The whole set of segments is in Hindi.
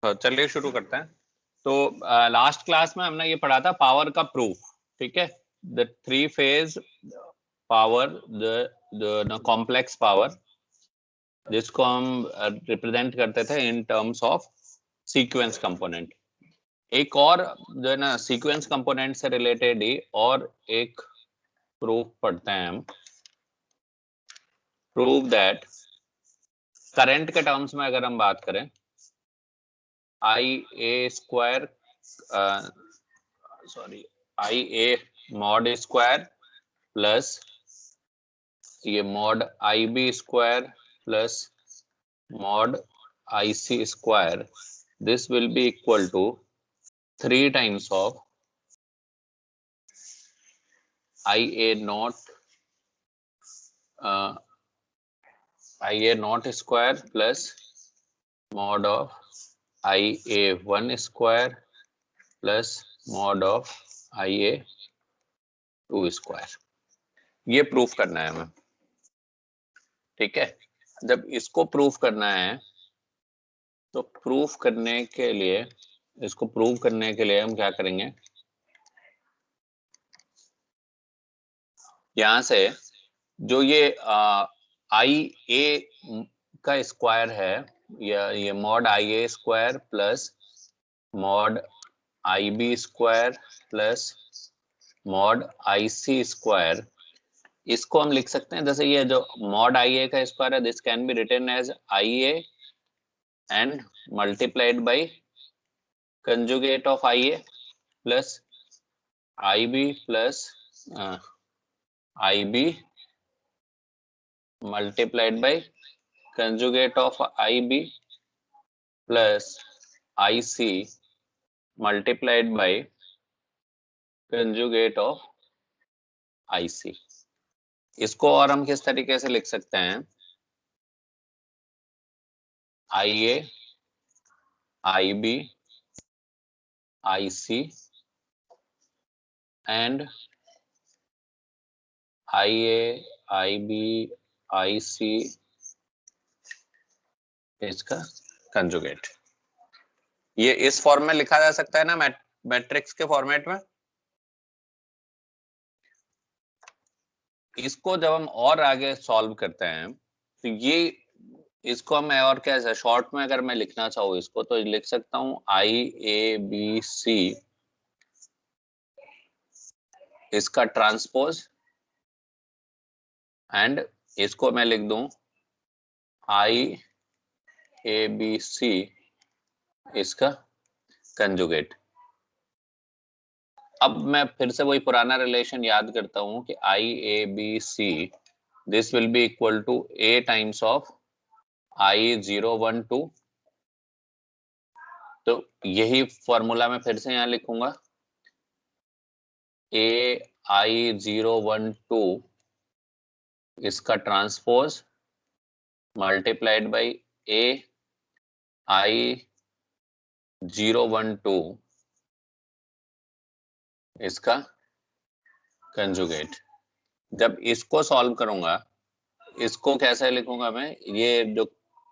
चलिए शुरू करते हैं। तो लास्ट क्लास में हमने ये पढ़ा था पावर का प्रूफ, ठीक है। The three phase power, the complex power, जिसको हम रिप्रेजेंट करते थे in terms of sequence component. एक और जो है ना सीक्वेंस कंपोनेंट से रिलेटेड ही और एक प्रूफ पढ़ते हैं हम। प्रूव दैट करंट के टर्म्स में अगर हम बात करें, I A square I A mod square plus ये mod I B square plus mod I C square, this will be equal to 3 times of I A not square plus mod of I A one square plus mod of I A two square. ये प्रूफ करना है हमें, ठीक है। जब इसको प्रूफ करना है तो प्रूफ करने के लिए, इसको प्रूव करने के लिए हम क्या करेंगे, यहां से जो ये आई ए का स्क्वायर है, या ये mod I A square plus mod I B square plus mod I C square, इसको हम लिख सकते हैं जैसे ये जो मॉड आई ए का स्क्वायर है, this can be written as I A and multiplied by conjugate of I A plus I B plus I B multiplied by conjugate of IB plus IC multiplied by conjugate of IC। इसको और हम किस तरीके से लिख सकते हैं, IA IB IC and IA IB IC इसका कंजुगेट। ये इस फॉर्म में लिखा जा सकता है ना, मैट्रिक्स के फॉर्मेट में। इसको जब हम और आगे सॉल्व करते हैं तो ये इसको मैं और कैसे शॉर्ट में अगर मैं लिखना चाहूँ इसको, तो लिख सकता हूँ आई ए बी सी इसका ट्रांसपोज, एंड इसको मैं लिख दूं आई ए बी सी इसका कंजुगेट। अब मैं फिर से वही पुराना रिलेशन याद करता हूं कि I A B C this will be equal to A times of I 0 1 2। तो यही फॉर्मूला मैं फिर से यहां लिखूंगा, ए आई 0 1 2 इसका ट्रांसपोज मल्टीप्लाइड बाई ए आई 0 1 2 इसका कंजुगेट। जब इसको सॉल्व करूंगा, इसको कैसे लिखूंगा मैं, ये जो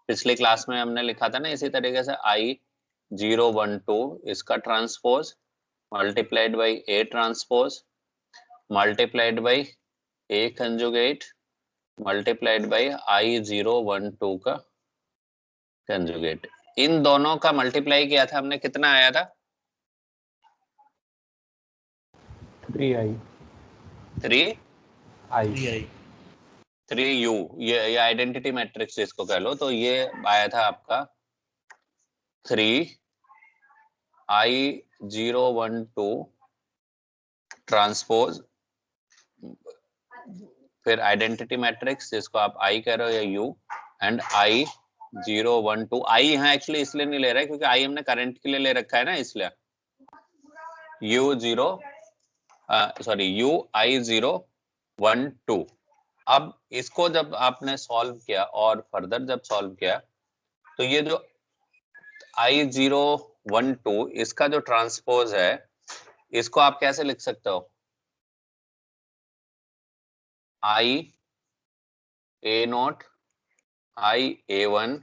पिछले क्लास में हमने लिखा था ना इसी तरीके से, आई 0 1 2 इसका transpose multiplied by A transpose multiplied by A conjugate multiplied by I 0 1 2 का कंजुगेट। इन दोनों का मल्टीप्लाई किया था हमने, कितना आया था, 3i 3u। ये आइडेंटिटी मैट्रिक्स इसको कह लो। तो ये आया था आपका 3 आई 0 1 2 ट्रांसपोज, फिर आइडेंटिटी मैट्रिक्स जिसको आप आई कह रहे हो या यू, एंड आई 0 1 2। आई यहाँ एक्चुअली इसलिए नहीं ले रहा है क्योंकि आई हमने करंट के लिए ले रखा है ना, इसलिए यू 0 सॉरी यू आई 0 1 2। अब इसको जब आपने सॉल्व किया और फर्दर जब सॉल्व किया, तो ये जो आई 0 1 2 इसका जो ट्रांसपोज है, इसको आप कैसे लिख सकते हो, आई A not I A one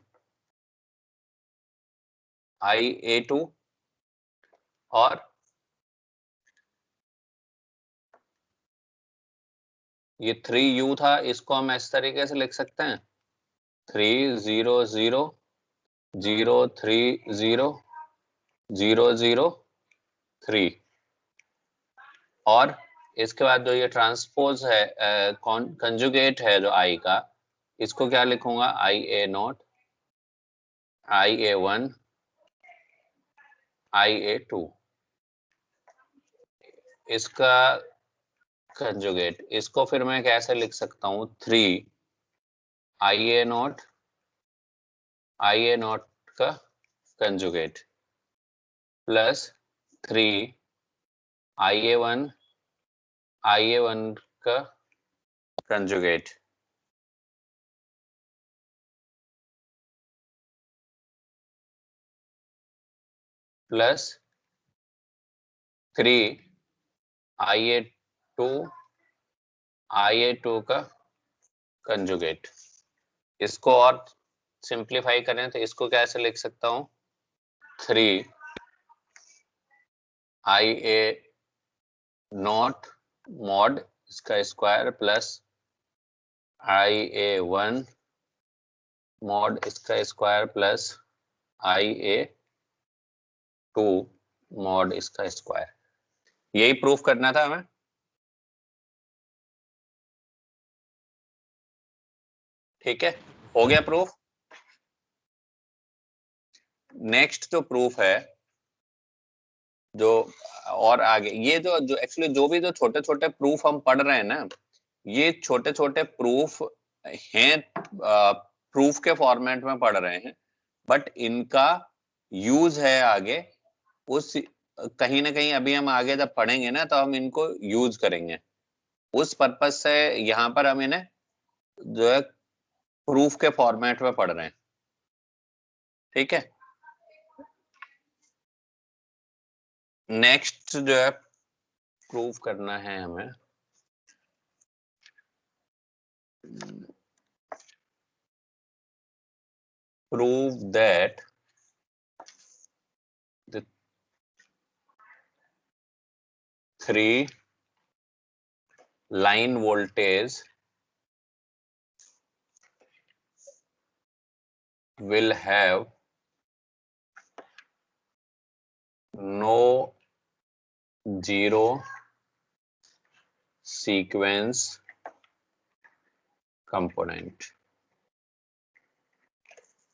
IA2 और ये 3U था, इसको हम इस तरीके से लिख सकते हैं 3 0 0 0 3 0 0 0 3। और इसके बाद जो ये ट्रांसपोज है कंजुगेट है जो आई का, इसको क्या लिखूंगा IA0 IA1 IA2। इसका कंजुगेट, इसको फिर मैं कैसे लिख सकता हूँ 3 IA0 IA0 का कंजुगेट प्लस 3 IA1 IA1 का कंजुगेट प्लस 3 IA2 IA2 का कंजुगेट। इसको और सिंप्लीफाई करें तो इसको कैसे लिख सकता हूँ 3 IA0 मॉड इसका स्क्वायर प्लस IA1 मॉड इसका स्क्वायर प्लस IA2 मॉड इसका स्क्वायर। यही प्रूफ करना था हमें। ठीक है, हो गया प्रूफ। नेक्स्ट जो प्रूफ है जो और आगे, ये जो एक्चुअली जो भी जो छोटे छोटे प्रूफ हम पढ़ रहे हैं ना, ये छोटे छोटे प्रूफ हैं, प्रूफ के फॉर्मेट में पढ़ रहे हैं, बट इनका यूज है आगे उस कहीं ना कहीं अभी हम आगे जब पढ़ेंगे ना तो हम इनको यूज करेंगे। उस पर्पज से यहाँ पर हम इन्हें जो है प्रूफ के फॉर्मेट में पढ़ रहे हैं। ठीक है, नेक्स्ट जो है प्रूफ करना है हमें prove that the 3 line voltage will have no zero sequence component।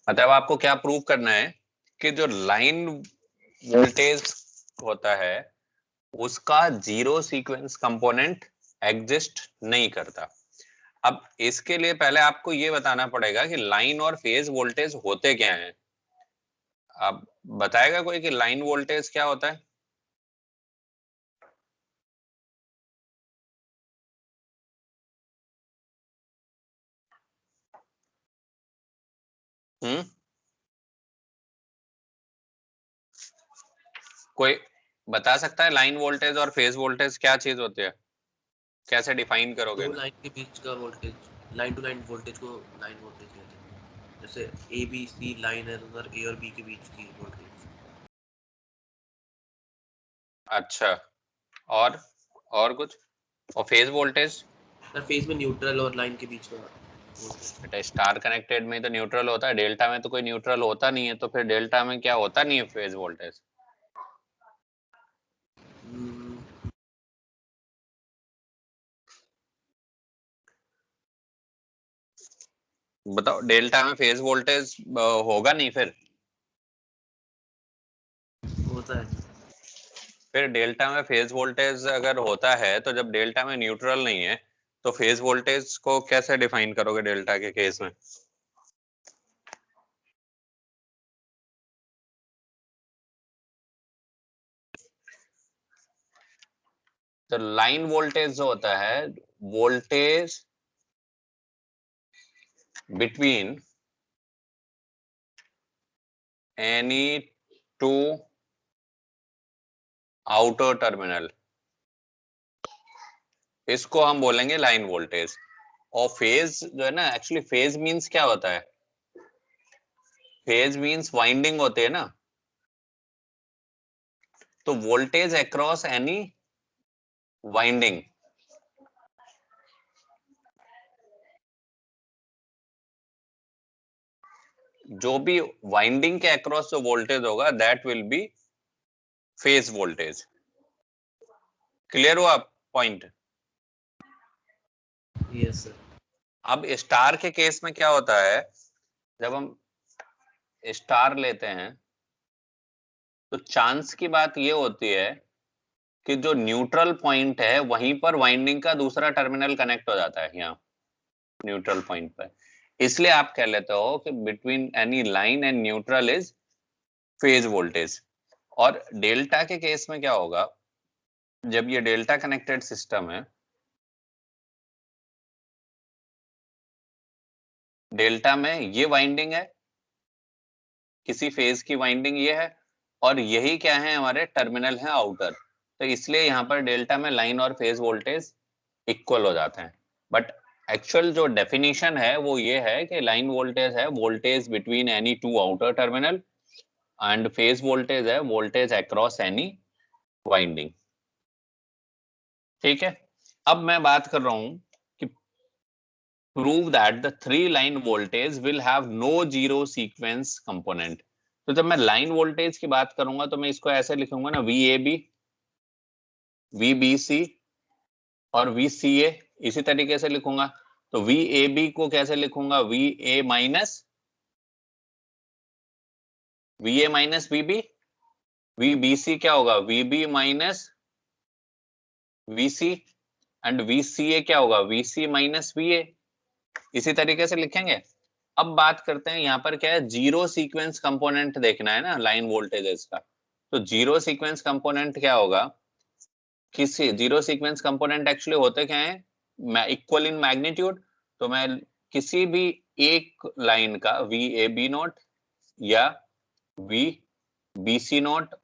मतलब आपको क्या प्रूव करना है कि जो लाइन वोल्टेज होता है उसका जीरो सीक्वेंस कंपोनेंट एग्जिस्ट नहीं करता। अब इसके लिए पहले आपको ये बताना पड़ेगा कि लाइन और फेज वोल्टेज होते क्या हैं। अब बताएगा कोई कि लाइन वोल्टेज क्या होता है? कोई बता सकता है लाइन वोल्टेज और फेज वोल्टेज क्या चीज होती है? कैसे डिफाइन करोगे? दो लाइन के बीच का voltage, line to line voltage को लाइन वोल्टेज कहते हैं। जैसे ए बी सी लाइन है, उधर ए और बी के बीच की वोल्टेज। अच्छा, और कुछ? और फेज वोल्टेज? सर फेज में न्यूट्रल और लाइन के बीच का बेटा स्टार कनेक्टेड में तो न्यूट्रल होता है, डेल्टा में तो कोई न्यूट्रल होता नहीं है, तो फिर डेल्टा में क्या होता नहीं है फेज वोल्टेज? बताओ, डेल्टा में फेज वोल्टेज होगा नहीं फिर? होता है। फिर डेल्टा में फेज वोल्टेज अगर होता है तो जब डेल्टा में न्यूट्रल नहीं है तो फेज वोल्टेज को कैसे डिफाइन करोगे डेल्टा के केस में? तो लाइन वोल्टेज जो होता है, voltage between any two outer terminal, इसको हम बोलेंगे लाइन वोल्टेज। और फेज जो है ना, एक्चुअली फेज मींस क्या होता है? फेज मींस वाइंडिंग होती है ना, तो वोल्टेज अक्रॉस एनी वाइंडिंग, जो भी वाइंडिंग के अक्रॉस जो वोल्टेज होगा that will be phase voltage. Clear हुआ पॉइंट? Yes sir. अब स्टार के केस में क्या होता है, जब हम स्टार लेते हैं तो चांस की बात ये होती है कि जो न्यूट्रल पॉइंट है वहीं पर वाइंडिंग का दूसरा टर्मिनल कनेक्ट हो जाता है, यहाँ न्यूट्रल पॉइंट पर। इसलिए आप कह लेते हो कि between any line and neutral is phase voltage. और डेल्टा के केस में क्या होगा, जब ये डेल्टा कनेक्टेड सिस्टम है, डेल्टा में ये वाइंडिंग है, किसी फेज की वाइंडिंग ये है, और यही क्या है, हमारे टर्मिनल है आउटर। तो इसलिए यहाँ पर डेल्टा में लाइन और फेज वोल्टेज इक्वल हो जाते हैं। बट एक्चुअल जो डेफिनेशन है वो ये है कि लाइन वोल्टेज है voltage between any two outer terminal, and phase voltage है वोल्टेज अक्रॉस एनी वाइंडिंग। ठीक है, अब मैं बात कर रहा हूं कि prove that the three line voltage will have no zero sequence component. तो जब मैं लाइन वोल्टेज की बात करूंगा तो मैं इसको ऐसे लिखूंगा ना, VAB, VBC और VCA, इसी तरीके से लिखूंगा। तो VAB को कैसे लिखूंगा, VA माइनस VB, VBC क्या होगा, VB minus VC, and VCA क्या होगा, VC माइनस VA, इसी तरीके से लिखेंगे। अब बात करते हैं यहाँ पर क्या है, जीरो सीक्वेंस कंपोनेंट देखना है ना लाइन वोल्टेजेस का। तो जीरो सीक्वेंस कंपोनेंट क्या होगा, किसी जीरो सीक्वेंस कंपोनेंट एक्चुअली होते क्या है, इक्वल इन मैग्नीट्यूड। तो मैं किसी भी एक लाइन का VAB नोट या VBC नोट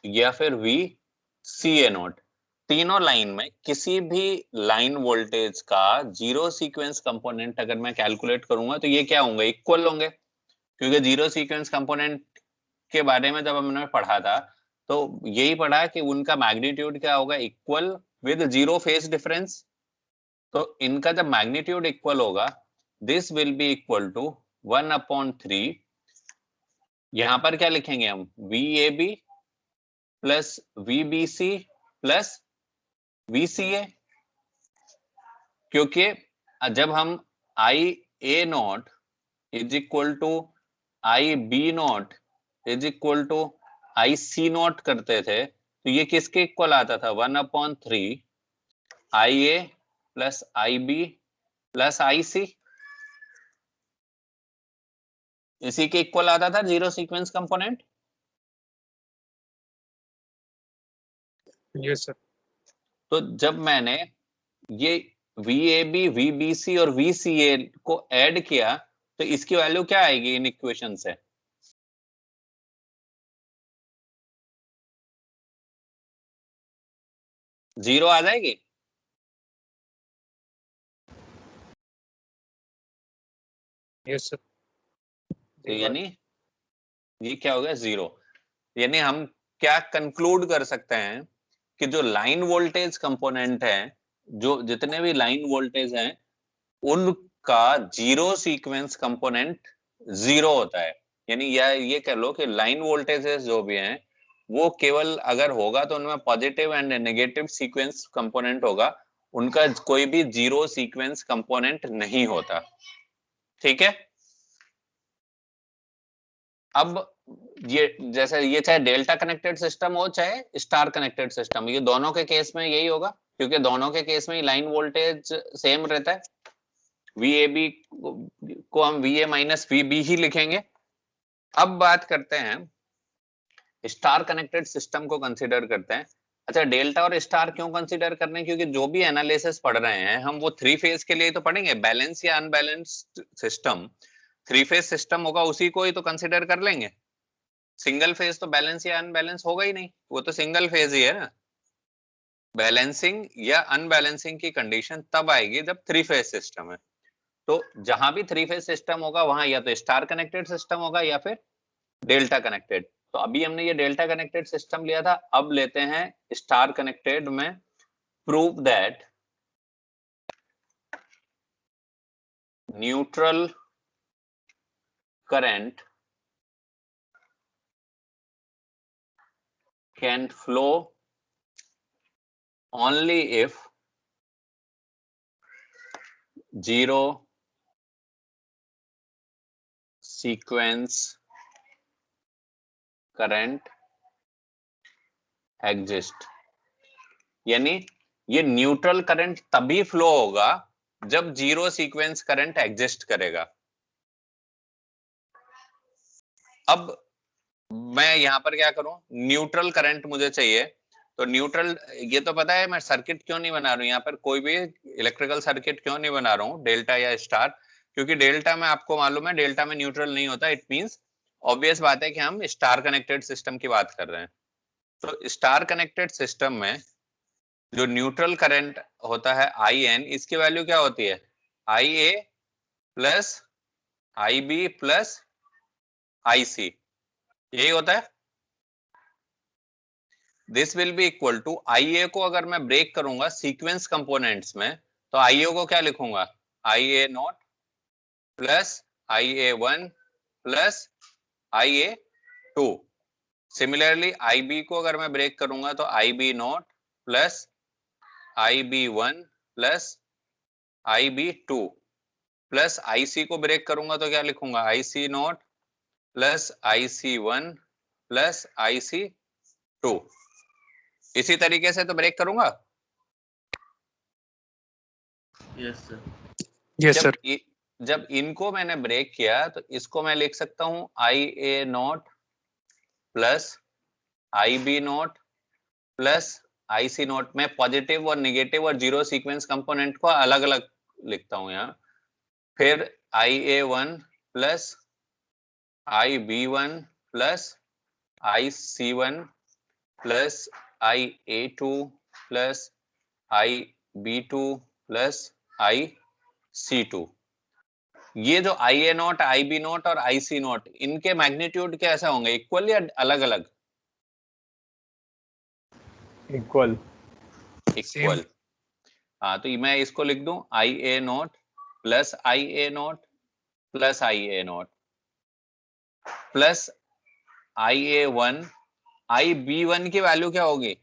या फिर VCA नोट, तीनों लाइन में किसी भी लाइन वोल्टेज का जीरो सीक्वेंस कंपोनेंट अगर मैं कैलकुलेट करूंगा तो ये क्या होंगे, इक्वल होंगे। क्योंकि जीरो सीक्वेंस कंपोनेंट के बारे में जब हमने पढ़ा था तो यही पढ़ा कि उनका मैग्नीट्यूड क्या होगा, equal with zero phase difference. तो इनका जब मैग्नीट्यूड इक्वल होगा, this will be equal to 1/3। यहां पर क्या लिखेंगे हम, VAB plus VBC plus VCA, क्योंकि जब हम IA not is equal to IB not is equal to IC not करते थे तो ये किसके इक्वल आता था, 1/3 IA plus IB plus IC, इसी के इक्वल आता था zero sequence component. Yes sir. तो जब मैंने ये VAB, VBC और VCA को ऐड किया तो इसकी वैल्यू क्या आएगी इन इक्वेशन से, जीरो आ जाएगी। Yes sir. तो यानी ये क्या हो गया, जीरो। यानी हम क्या कंक्लूड कर सकते हैं कि जो लाइन वोल्टेज कंपोनेंट है, जो जितने भी लाइन वोल्टेज हैं उनका जीरो सीक्वेंस कंपोनेंट जीरो होता है। यानी ये कह लो कि लाइन वोल्टेजेस जो भी हैं वो केवल अगर होगा तो उनमें positive and negative sequence component होगा, उनका कोई भी जीरो सीक्वेंस कंपोनेंट नहीं होता। ठीक है, अब ये जैसे ये चाहे डेल्टा कनेक्टेड सिस्टम हो चाहे स्टार कनेक्टेड सिस्टम, ये दोनों के केस में यही होगा, क्योंकि दोनों के केस में लाइन वोल्टेज सेम रहता है। VAB को हम VA माइनस VB ही लिखेंगे। अब बात करते हैं स्टार कनेक्टेड सिस्टम को कंसिडर करते हैं। अच्छा, डेल्टा और स्टार क्यों कंसिडर करने हैं, क्योंकि जो भी एनालिसिस पढ़ रहे हैं हम वो थ्री फेज के लिए तो पढ़ेंगे, बैलेंस या unbalanced system, three phase system होगा उसी को ही तो कंसिडर कर लेंगे। सिंगल फेज तो बैलेंस या अनबैलेंस होगा ही नहीं, वो तो सिंगल फेज ही है ना। बैलेंसिंग या अनबैलेंसिंग की कंडीशन तब आएगी जब थ्री फेज सिस्टम है। तो जहां भी थ्री फेज सिस्टम होगा वहां या तो स्टार कनेक्टेड सिस्टम होगा या फिर डेल्टा कनेक्टेड। तो अभी हमने ये डेल्टा कनेक्टेड सिस्टम लिया था, अब लेते हैं स्टार कनेक्टेड में। Prove that neutral current can flow only if zero sequence current exist। यानी ये न्यूट्रल करंट तभी फ्लो होगा जब जीरो सीक्वेंस करंट एग्जिस्ट करेगा। अब मैं यहां पर क्या करूं, न्यूट्रल करंट मुझे चाहिए, तो न्यूट्रल, ये तो पता है मैं सर्किट क्यों नहीं बना रहा हूं यहाँ पर, कोई भी इलेक्ट्रिकल सर्किट क्यों नहीं बना रहा हूं डेल्टा या स्टार, क्योंकि डेल्टा में आपको मालूम है डेल्टा में न्यूट्रल नहीं होता। इट मींस ऑब्वियस बात है कि हम स्टार कनेक्टेड सिस्टम की बात कर रहे हैं। तो स्टार कनेक्टेड सिस्टम में जो न्यूट्रल करंट होता है आई एन, इसकी वैल्यू क्या होती है, I A plus I B plus I C, यही होता है। This will be equal to I A को अगर मैं ब्रेक करूंगा सीक्वेंस कंपोनेंट्स में, तो आई ए को क्या लिखूंगा, I A not plus I A one plus I A two. Similarly I B को अगर मैं ब्रेक करूंगा तो I B not plus I B one plus I B two, plus I C को ब्रेक करूंगा तो क्या लिखूंगा, I C not plus I C one plus I C two. इसी तरीके से तो ब्रेक करूंगा। Yes sir. Yes sir. जब इनको मैंने ब्रेक किया तो इसको मैं लिख सकता हूं I A not plus I B not plus I C not. में पॉजिटिव और निगेटिव और जीरो सीक्वेंस कंपोनेंट को अलग अलग लिखता हूं यहाँ। फिर I A one plus I B one plus I C one plus I A two plus I B two plus I C two. ये जो I A not, I B not और आई सी नॉट, इनके मैग्नीट्यूड कैसे होंगे, इक्वल या अलग अलग? इक्वल। इक्वल। हाँ, तो मैं इसको लिख दूं I A not plus I A not plus I A not plus I A one. I B one की वैल्यू क्या होगी,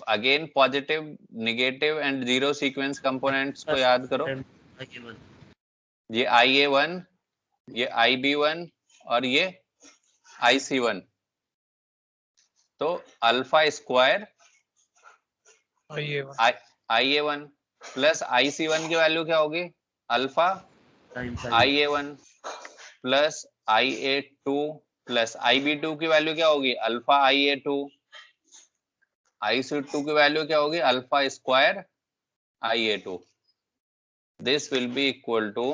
again positive, negative and zero sequence components को याद करो। ये आई ए वन, ये आई बी वन और ये आई सी वन। तो alpha square I A one plus I C one की वैल्यू क्या होगी, alpha I A one plus I A two plus I B two की वैल्यू क्या होगी, alpha I A two. I C two की वैल्यू क्या होगी, alpha square I A two. This will be equal to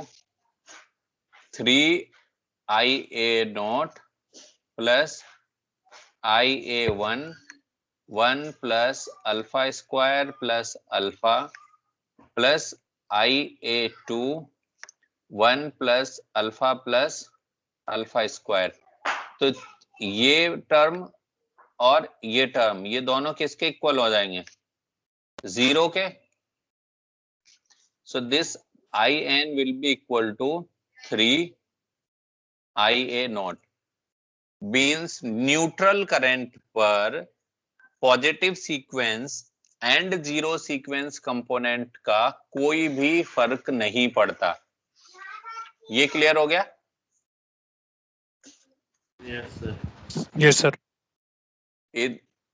3 I A not plus I A one 1 plus alpha square plus alpha plus I A two 1 plus alpha square. तो ये टर्म और ये टर्म, ये दोनों किसके इक्वल हो जाएंगे, जीरो के। So this I N will be equal to 3 I A naught. Means neutral current पर positive sequence and zero sequence component का कोई भी फर्क नहीं पड़ता। ये क्लियर हो गया? Yes sir. Yes sir.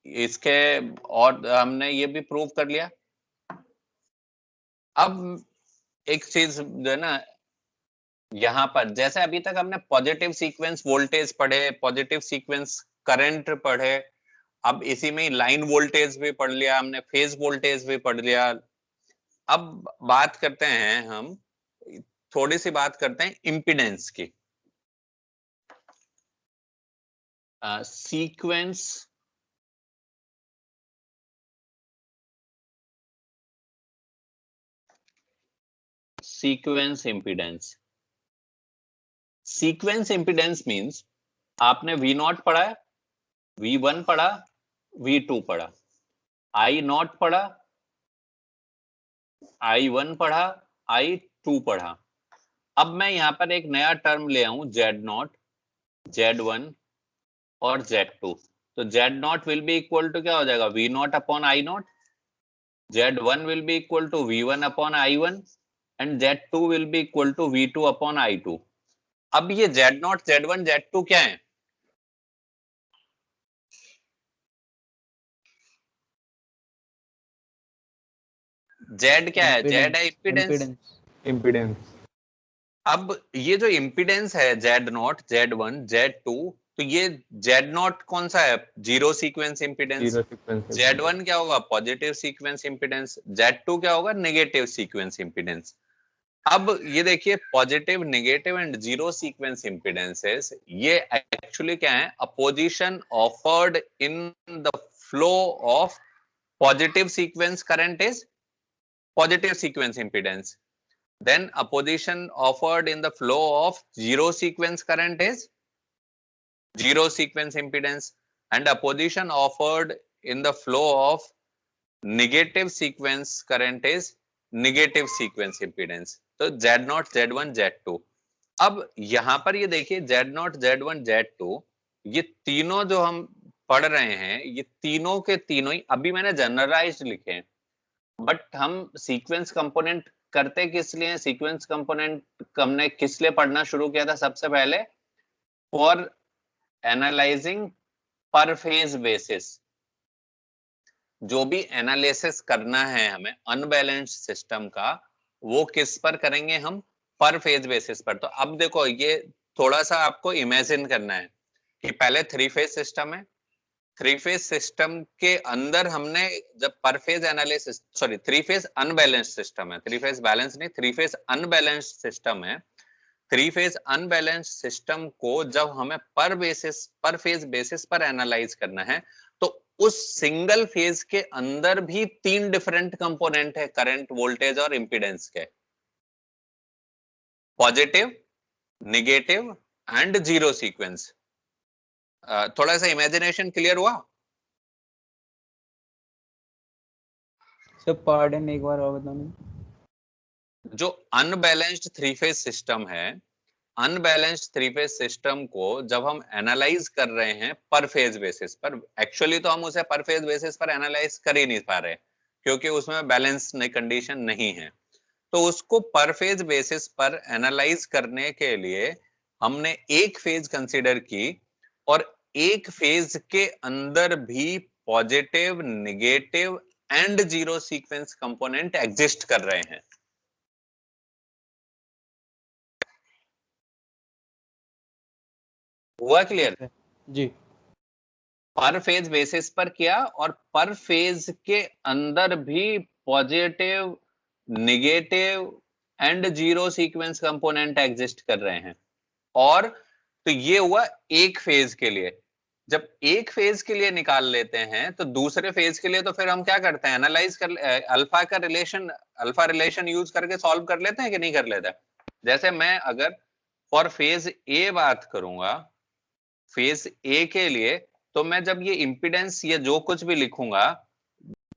इसके और हमने ये भी प्रूव कर लिया। अब एक चीज जो है ना, यहां पर जैसे अभी तक हमने पॉजिटिव सीक्वेंस वोल्टेज पढ़े, पॉजिटिव सीक्वेंस करंट पढ़े, अब इसी में लाइन वोल्टेज भी पढ़ लिया हमने, फेज वोल्टेज भी पढ़ लिया। अब बात करते हैं हम, थोड़ी सी बात करते हैं इम्पीडेंस की। Sequence sequence impedance. Sequence impedance means आपने V0 पढ़ा है, V1 पढ़ा, V2 पढ़ा, I0 पढ़ा, I1 पढ़ा, I2 पढ़ा। अब मैं यहां पर एक नया टर्म ले आऊं Z0, Z1 और Z2। तो Z0 will be equal to क्या हो जाएगा, V0 upon I0, Z1 will be equal to V1 upon I1 and Z2 will be equal to V2 upon I2। अब ये Z0, Z1, Z2 क्या है? Z क्या है? Z है इम्पीडेंस। इम्पीडेंस। अब ये जो इम्पीडेंस है Z0, Z1, Z2, तो ये Z0 कौन सा है? Zero sequence impedance. Zero sequence. Z1 क्या होगा? Positive sequence impedance. Z2 क्या होगा? Negative sequence impedance. अब ये देखिए, positive, negative and zero sequence impedances, ये एक्चुअली क्या है? A position offered in the flow of positive sequence current is positive sequence impedance, then a position offered in the flow of zero sequence current is zero sequence impedance, and a position offered in the flow of negative sequence current is negative sequence impedance। तो Z0, Z1, Z2। अब यहां पर ये देखिए, Z0, Z1, Z2, ये तीनों जो हम पढ़ रहे हैं, ये तीनों के तीनों ही अभी मैंने जनरलाइज्ड लिखे हैं, बट हम सीक्वेंस कंपोनेंट करते किस लिए? सीक्वेंस कंपोनेंट हमने किस लिए पढ़ना शुरू किया था सबसे पहले? फॉर एनालाइजिंग पर फेज बेसिस। जो भी एनालिसिस करना है हमें अनबैलेंस्ड सिस्टम का, वो किस पर करेंगे हम? पर फेज बेसिस पर। तो अब देखो, ये थोड़ा सा आपको इमेजिन करना है कि पहले थ्री फेज सिस्टम है, थ्री फेज सिस्टम के अंदर हमने जब पर phase analysis, sorry, three phase unbalanced system है, थ्री फेज बैलेंस नहीं, थ्री फेज अनबैलेंस्ड सिस्टम है। थ्री फेज अनबैलेंस्ड सिस्टम को जब हमें पर फेज बेसिस पर एनालाइज करना है, तो उस सिंगल फेज के अंदर भी तीन डिफरेंट कंपोनेंट है करंट, वोल्टेज और इंपीडेंस के, positive, negative and zero sequence. थोड़ा सा इमेजिनेशन क्लियर हुआ? सर पार्डन एक बार और बताना। जो अनबैलेंस्ड थ्री फेज सिस्टम है, अनबैलेंस्ड थ्री फेज सिस्टम को जब हम एनालाइज कर रहे हैं पर फेज बेसिस पर, एक्चुअली तो हम उसे पर फेज बेसिस पर एनालाइज कर ही नहीं पा रहे क्योंकि उसमें बैलेंस कंडीशन नहीं है। तो उसको पर फेज बेसिस पर एनालाइज करने के लिए हमने एक फेज कंसीडर की, और एक फेज के अंदर भी positive, negative and zero sequence component exist कर रहे हैं। हुआ क्लियर? जी। पर फेज बेसिस पर किया, और पर फेज के अंदर भी positive, negative and zero sequence component exist कर रहे हैं। और तो ये हुआ एक फेज के लिए। जब एक फेज के लिए निकाल लेते हैं, तो दूसरे फेज के लिए तो फिर हम क्या करते हैं? एनालाइज कर, अल्फा का रिलेशन, अल्फा रिलेशन यूज करके सॉल्व कर लेते हैं कि नहीं कर लेते? जैसे मैं अगर फॉर फेज ए बात करूंगा, फेज ए के लिए, तो मैं जब ये इंपीडेंस या जो कुछ भी लिखूंगा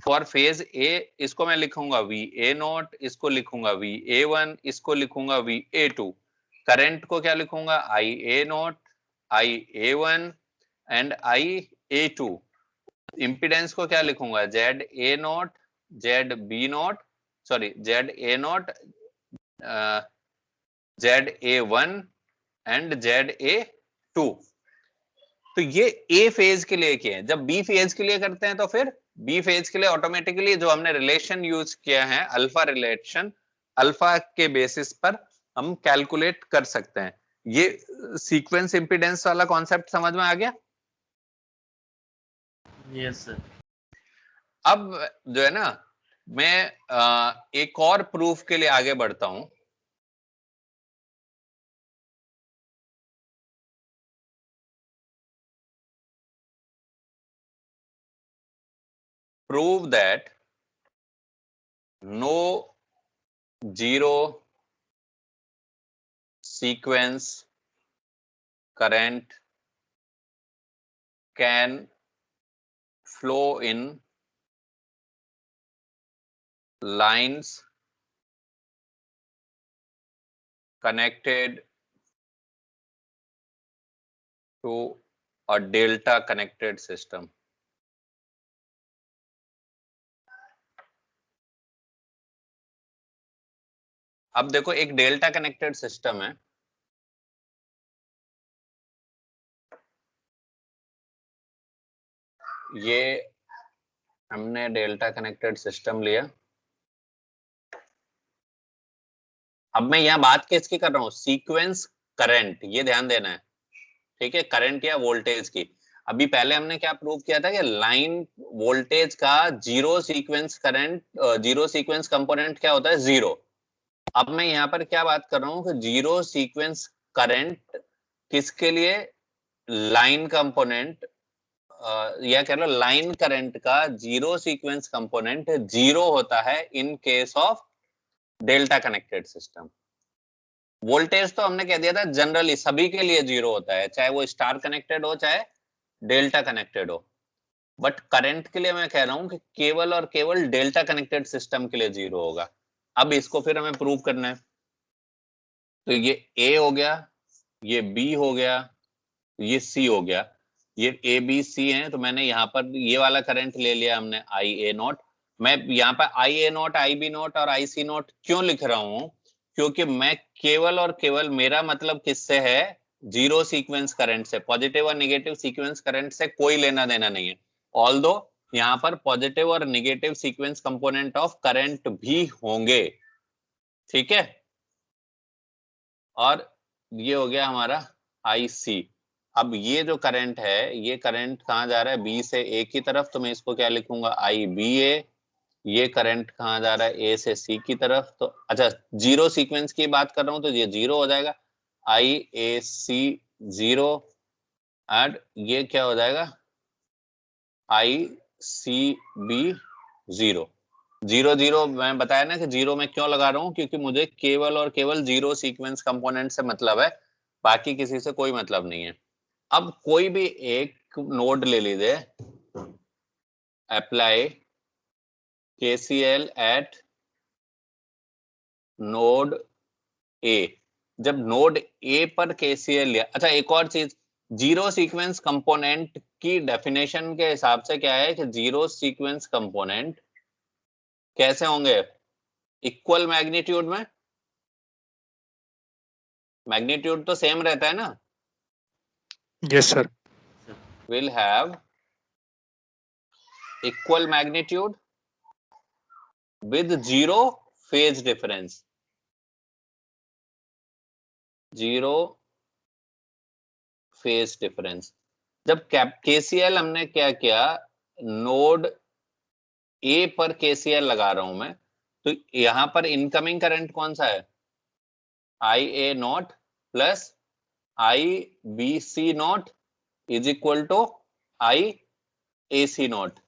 फॉर फेज ए, इसको मैं लिखूंगा VA0, इसको लिखूंगा VA1, इसको लिखूंगा VA2। करंट को क्या लिखूंगा? IA0, IA1 and IA2। Impedance को क्या लिखूंगा? ZA0, ZB0, sorry, ZA0, ZA1 and ZA2। तो ये ए फेज के लिए किए हैं। जब बी फेज के लिए करते हैं, तो फिर बी फेज के लिए ऑटोमेटिकली जो हमने रिलेशन यूज किया है, अल्फा रिलेशन, अल्फा के बेसिस पर हम कैलकुलेट कर सकते हैं। ये सीक्वेंस इंपीडेंस वाला कॉन्सेप्ट समझ में आ गया? Yes sir. अब जो है ना, मैं एक और प्रूफ के लिए आगे बढ़ता हूं। prove that no zero sequence current can flow in lines connected to a delta connected system. अब देखो एक डेल्टा कनेक्टेड सिस्टम है, ये हमने डेल्टा कनेक्टेड सिस्टम लिया। अब मैं यहाँ बात किसकी कर रहा हूँ, सीक्वेंस करंट, ये ध्यान देना है, ठीक है, करंट या वोल्टेज की। अभी पहले हमने क्या प्रूव किया था कि लाइन वोल्टेज का zero sequence current, zero sequence component क्या होता है, जीरो। अब मैं यहाँ पर क्या बात कर रहा हूँ कि जीरो सीक्वेंस करंट किसके लिए, लाइन कंपोनेंट, या कह लो लाइन करंट का जीरो सीक्वेंस कंपोनेंट जीरो होता है in case of delta connected system. Voltage तो हमने कह दिया था जनरली सभी के लिए जीरो होता है, चाहे वो स्टार कनेक्टेड हो चाहे डेल्टा कनेक्टेड हो, बट करंट के लिए मैं कह रहा हूं कि केवल और केवल डेल्टा कनेक्टेड सिस्टम के लिए जीरो होगा। अब इसको फिर हमें प्रूव करना है, तो ये ए हो गया, ये बी हो गया, ये सी हो गया, ये ए बी सी है, तो मैंने यहाँ पर ये वाला करंट ले लिया हमने आई ए नॉट। मैं यहाँ पर आई A not, I B not और आई सी नॉट क्यों लिख रहा हूं, क्योंकि मैं केवल और केवल, मेरा मतलब किससे है, जीरो सीक्वेंस करंट से, पॉजिटिव और नेगेटिव सीक्वेंस करंट से कोई लेना देना नहीं है। ऑल्दो यहाँ पर पॉजिटिव और negative sequence component of current भी होंगे, ठीक है। और ये हो गया हमारा आई सी। अब ये जो करंट है, ये करंट कहाँ जा रहा है, बी से ए की तरफ, तो मैं इसको क्या लिखूंगा, आई बी ए। ये करंट कहाँ जा रहा है, ए से सी की तरफ, तो अच्छा जीरो सीक्वेंस की बात कर रहा हूं तो ये जीरो हो जाएगा, आई ए सी जीरो, एंड ये क्या हो जाएगा, I C B zero. Zero zero मैं बताया ना कि जीरो में क्यों लगा रहा हूं, क्योंकि मुझे केवल और केवल जीरो सीक्वेंस कंपोनेंट से मतलब है, बाकी किसी से कोई मतलब नहीं है। अब कोई भी एक नोड ले लीजिए, apply KCL eight node A. जब नोड ए पर KCL लिया, अच्छा एक और चीज, जीरो सीक्वेंस कंपोनेंट की डेफिनेशन के हिसाब से क्या है कि जीरो सीक्वेंस कंपोनेंट कैसे होंगे, इक्वल मैग्नीट्यूड में, मैग्नीट्यूड तो सेम रहता है ना, yes sir. will have equal magnitude with zero phase difference, zero phase difference। जब KCL हमने क्या किया, नोड ए पर KCL लगा रहा हूं मैं, तो यहां पर इनकमिंग करंट कौन सा है, I A not plus I B C naught is equal to I A C naught.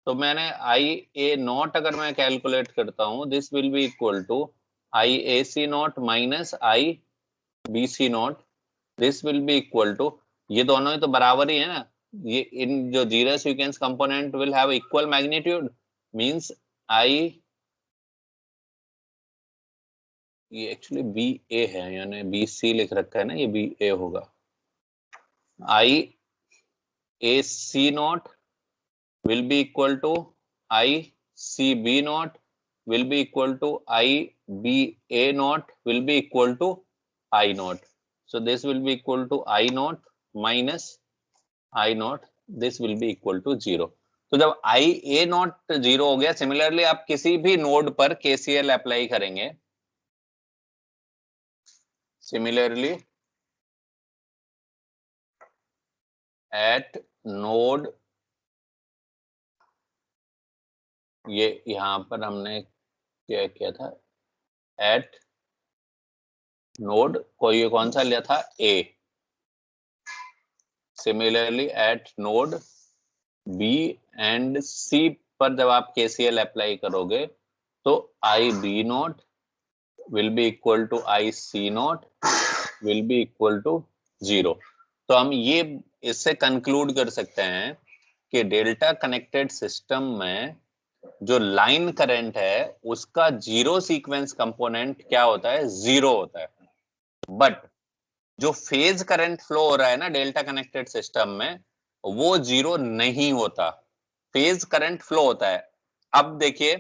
तो मैंने आई ए नॉट अगर मैं कैलकुलेट करता हूं, this will be equal to I A C not minus I B C not, this will be equal to, ये दोनों ही तो बराबर ही है ना, ये इन जो zero sequence component will have equal magnitude, means I, ये एक्चुअली बी ए है, यानी बी सी लिख रखा है ना, ये बी ए होगा, आई A C not will be equal to I C B naught will be equal to I B A naught will be equal to I naught. So this will be equal to I naught minus I naught. This will be equal to 0. तो जब I A naught 0 हो गया, सिमिलरली आप किसी भी नोड पर KCL अप्लाई करेंगे, सिमिलरली एट नोड, ये यहां पर हमने क्या किया था, एट नोड कोई कौन सा लिया था, A. Similarly at node B and C पर जब आप KCL अप्लाई करोगे, तो I B naught will be equal to I C naught will be equal to 0। तो हम ये इससे कंक्लूड कर सकते हैं कि डेल्टा कनेक्टेड सिस्टम में जो लाइन करंट है उसका जीरो सीक्वेंस कंपोनेंट क्या होता है, 0 होता है। बट जो फेज करंट फ्लो हो रहा है ना डेल्टा कनेक्टेड सिस्टम में, वो 0 नहीं होता, फेज करंट फ्लो होता है। अब देखिए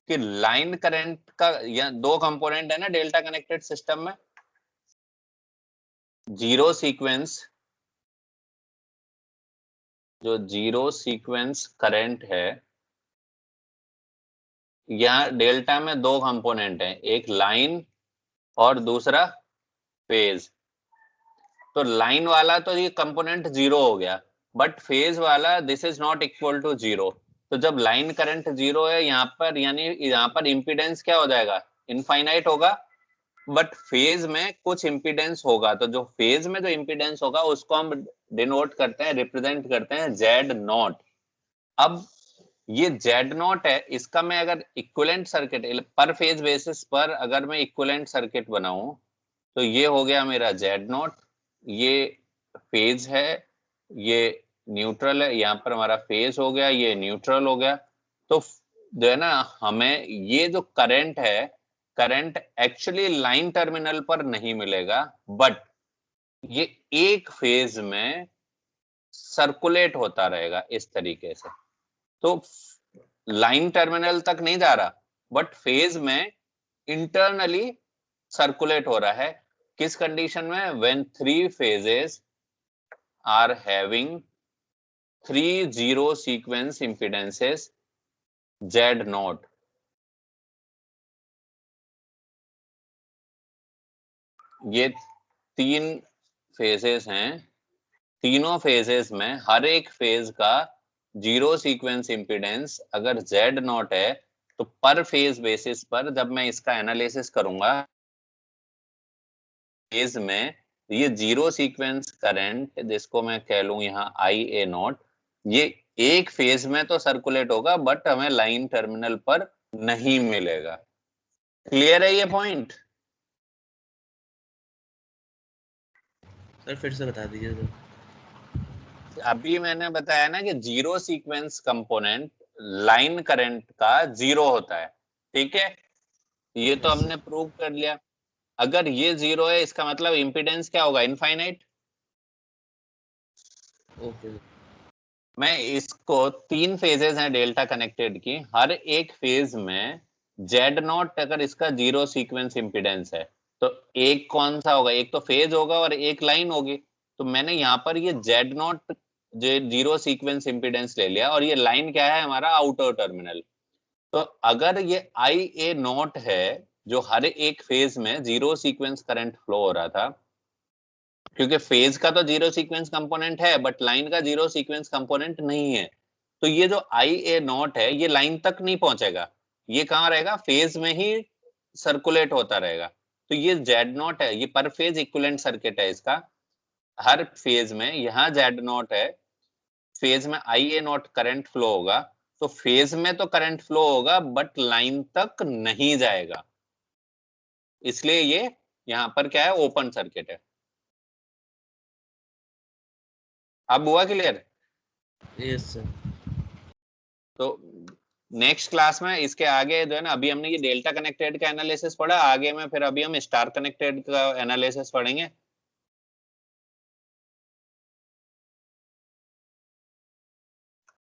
कि लाइन करंट का या दो कंपोनेंट है ना डेल्टा कनेक्टेड सिस्टम में, जीरो सीक्वेंस, जो जीरो सीक्वेंस करंट है, यहाँ डेल्टा में दो कंपोनेंट हैं, एक लाइन और दूसरा फेज। तो लाइन वाला तो ये कंपोनेंट 0 हो गया, बट फेज वाला this is not equal to 0। तो जब लाइन करंट 0 है यहाँ पर, यानी यहाँ पर इंपीडेंस क्या हो जाएगा, इनफाइनाइट होगा। बट फेज में कुछ इंपीडेंस होगा, तो जो फेज में जो इंपीडेंस होगा उसको हम डिनोट करते हैं, रिप्रेजेंट करते हैं Z0। अब ये Z0 है, इसका मैं अगर इक्विवेलेंट सर्किट पर फेज बेसिस पर अगर मैं इक्विवेलेंट सर्किट बनाऊं तो ये हो गया मेरा Z0, ये फेज है, ये न्यूट्रल है, यहाँ पर हमारा फेज हो गया, ये न्यूट्रल हो गया। तो जो है ना, हमें ये जो करंट है, करंट एक्चुअली लाइन टर्मिनल पर नहीं मिलेगा, बट ये एक फेज में सर्कुलेट होता रहेगा इस तरीके से। तो लाइन टर्मिनल तक नहीं जा रहा, बट फेज में इंटरनली सर्कुलेट हो रहा है। किस कंडीशन में, when three phases are having 3 zero sequence impedances Z0। ये तीन फेजेस हैं, तीनों फेजेस में हर एक फेज का जीरो सीक्वेंस इंपीडेंस अगर Z0 है, तो पर फेज बेसिस पर जब मैं इसका एनालिसिस करूंगा, फेज में ये जीरो सीक्वेंस करंट जिसको मैं कह लूं यहाँ IA0, ये एक फेज में तो सर्कुलेट होगा बट हमें लाइन टर्मिनल पर नहीं मिलेगा। क्लियर है ये पॉइंट? सर फिर से बता दीजिए सर। अभी मैंने बताया ना कि zero sequence component line current का 0 होता है, ठीक है, ये तो Yes, हमने प्रूव कर लिया। अगर ये 0 है इसका मतलब इंपीडेंस क्या होगा, इनफाइनाइट। Okay sir. मैं इसको तीन फेजेस हैं डेल्टा कनेक्टेड की, हर एक फेज में Z0 अगर इसका जीरो सीक्वेंस इंपीडेंस है, तो एक कौन सा होगा, एक तो फेज होगा और एक लाइन होगी। तो मैंने यहाँ पर ये Z0 जीरो सीक्वेंस इंपीडेंस ले लिया, और ये लाइन क्या है, हमारा आउटर टर्मिनल। तो अगर ये IA0 है जो हर एक फेज में जीरो सीक्वेंस करंट फ्लो हो रहा था, क्योंकि फेज का तो जीरो सीक्वेंस कंपोनेंट है बट लाइन का जीरो सीक्वेंस कंपोनेंट नहीं है, तो ये जो IA0 है ये लाइन तक नहीं पहुंचेगा, ये कहाँ रहेगा, फेज में ही सर्कुलेट होता रहेगा। तो ये Z0 है, ये पर फेज इक्विवेलेंट सर्किट है इसका। हर फेज में यहाँ Z0 है, फेज में IA0 करंट फ्लो होगा, तो फेज में तो करंट फ्लो होगा बट लाइन तक नहीं जाएगा, इसलिए ये यहाँ पर क्या है, ओपन सर्किट है। अब हुआ क्लियर? Yes sir. तो नेक्स्ट क्लास में इसके आगे जो है ना, अभी हमने ये डेल्टा कनेक्टेड का एनालिसिस पढ़ा, आगे में फिर अभी हम स्टार कनेक्टेड का एनालिसिस पढ़ेंगे।